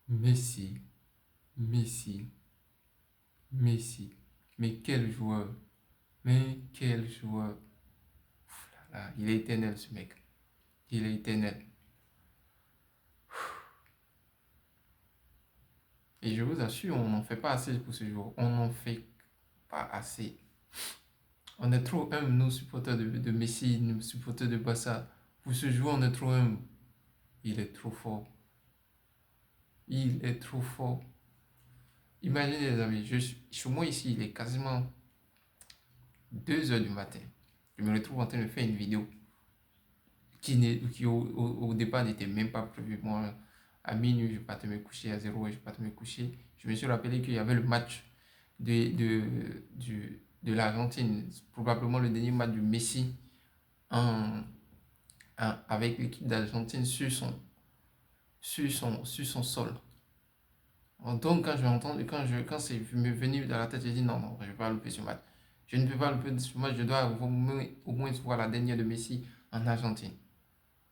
Messi, Messi, Messi. Mais quel joueur! Mais quel joueur! Ouf là là, il est éternel ce mec. Il est éternel. Et je vous assure, on n'en fait pas assez pour ce joueur. On n'en fait pas assez. On est trop humble, nous, supporters de Messi, nous, supporters de Barça. Pour ce joueur, on est trop humble. Il est trop fort. Il est trop fort. Imaginez, les amis, chez moi ici, il est quasiment 2 heures du matin. Je me retrouve en train de faire une vidéo qui au départ n'était même pas prévue. Moi, à minuit, je partais me coucher, à 0 heure, je partais me coucher. Je me suis rappelé qu'il y avait le match de l'Argentine, probablement le dernier match de Messi en, avec l'équipe d'Argentine sur son sol. Donc, quand j'ai entendu, quand c'est venu dans la tête, j'ai dit non, non, je ne vais pas louper ce match. Je ne peux pas louper ce match, je dois au moins voir la dernière de Messi en Argentine.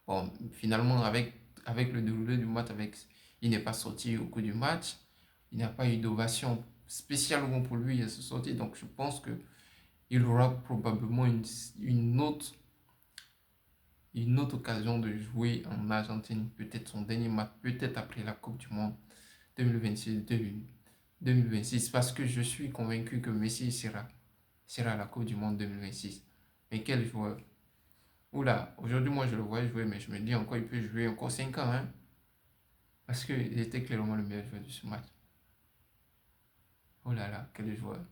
Bon, finalement, avec le déroulé du match, il n'est pas sorti au cours du match. Il n'y a pas eu d'ovation spéciale pour lui à se sortir. Donc, je pense qu'il aura probablement une autre occasion de jouer en Argentine. Peut-être son dernier match, peut-être après la Coupe du Monde 2026. Parce que je suis convaincu que Messi sera à la Coupe du Monde 2026. Mais quel joueur! Oula, aujourd'hui, moi, je le voyais jouer, mais je me dis encore, il peut jouer encore 5 ans, hein. Parce qu'il était clairement le meilleur joueur de ce match. Oh là là, quel joueur.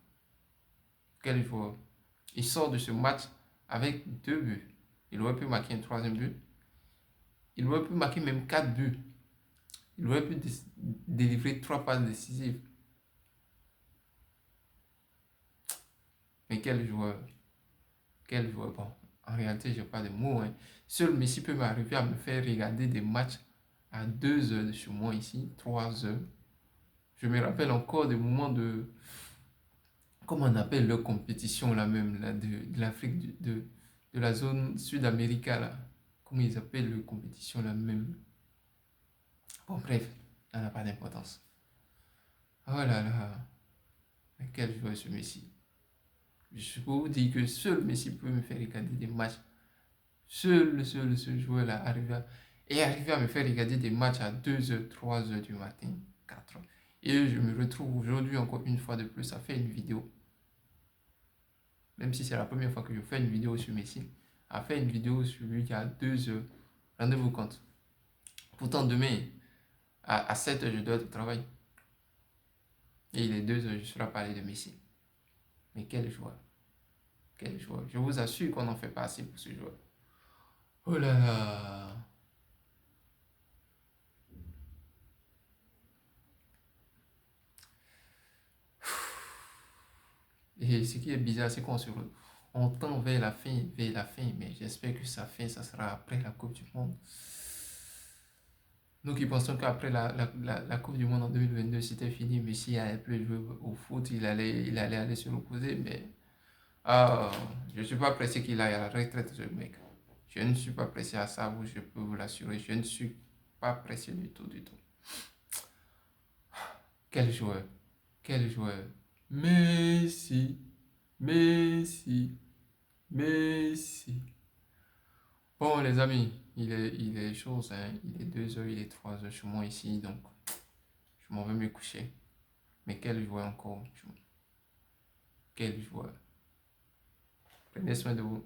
Quel joueur. Il sort de ce match avec 2 buts. Il aurait pu marquer un troisième but. Il aurait pu marquer même 4 buts. Il aurait pu délivrer 3 passes décisives. Mais quel joueur. Quel joueur. Bon, en réalité, je n'ai pas de mots, hein. Seul Messi peut m'arriver à me faire regarder des matchs à 2 heures de chez moi ici, 3 heures. Je me rappelle encore des moments de... Comment on appelle leur compétition là même, là, de l'Afrique, de la zone sud-amérique là. Comment ils appellent leur compétition là même. Bon, bref, ça n'a pas d'importance. Oh là là, mais quel joueur ce Messi. Je peux vous dire que seul Messi peut me faire regarder des matchs. Seul joueur là arriver à me faire regarder des matchs à 2 heures, 3 heures du matin, 4 heures. Et je me retrouve aujourd'hui encore une fois de plus à faire une vidéo. Même si c'est la première fois que je fais une vidéo sur Messi, à faire une vidéo sur lui qui a 2 heures. Rendez-vous compte. Pourtant, demain, à 7 heures, je dois être au travail. Et il est 2 heures, je serai parler de Messi. Mais quel joueur. Quel joueur. Je vous assure qu'on n'en fait pas assez pour ce joueur. Oh là là. Et ce qui est bizarre, c'est on tend vers la fin, mais j'espère que ça sera après la Coupe du Monde. Nous qui pensons qu'après la Coupe du Monde en 2022, c'était fini, Messi n'allait plus jouer au foot, il allait aller se reposer, mais je ne suis pas pressé qu'il aille à la retraite, ce mec. Je ne suis pas pressé à ça, je peux vous l'assurer, je ne suis pas pressé du tout, du tout. Quel joueur, quel joueur. Messi, Messi, Messi. Bon, les amis, il est chose, hein. Il est 2 heures, il est 3 heures chez moi ici, donc je m'en vais me coucher. Mais quel joueur encore, quel joueur. Prenez soin de vous.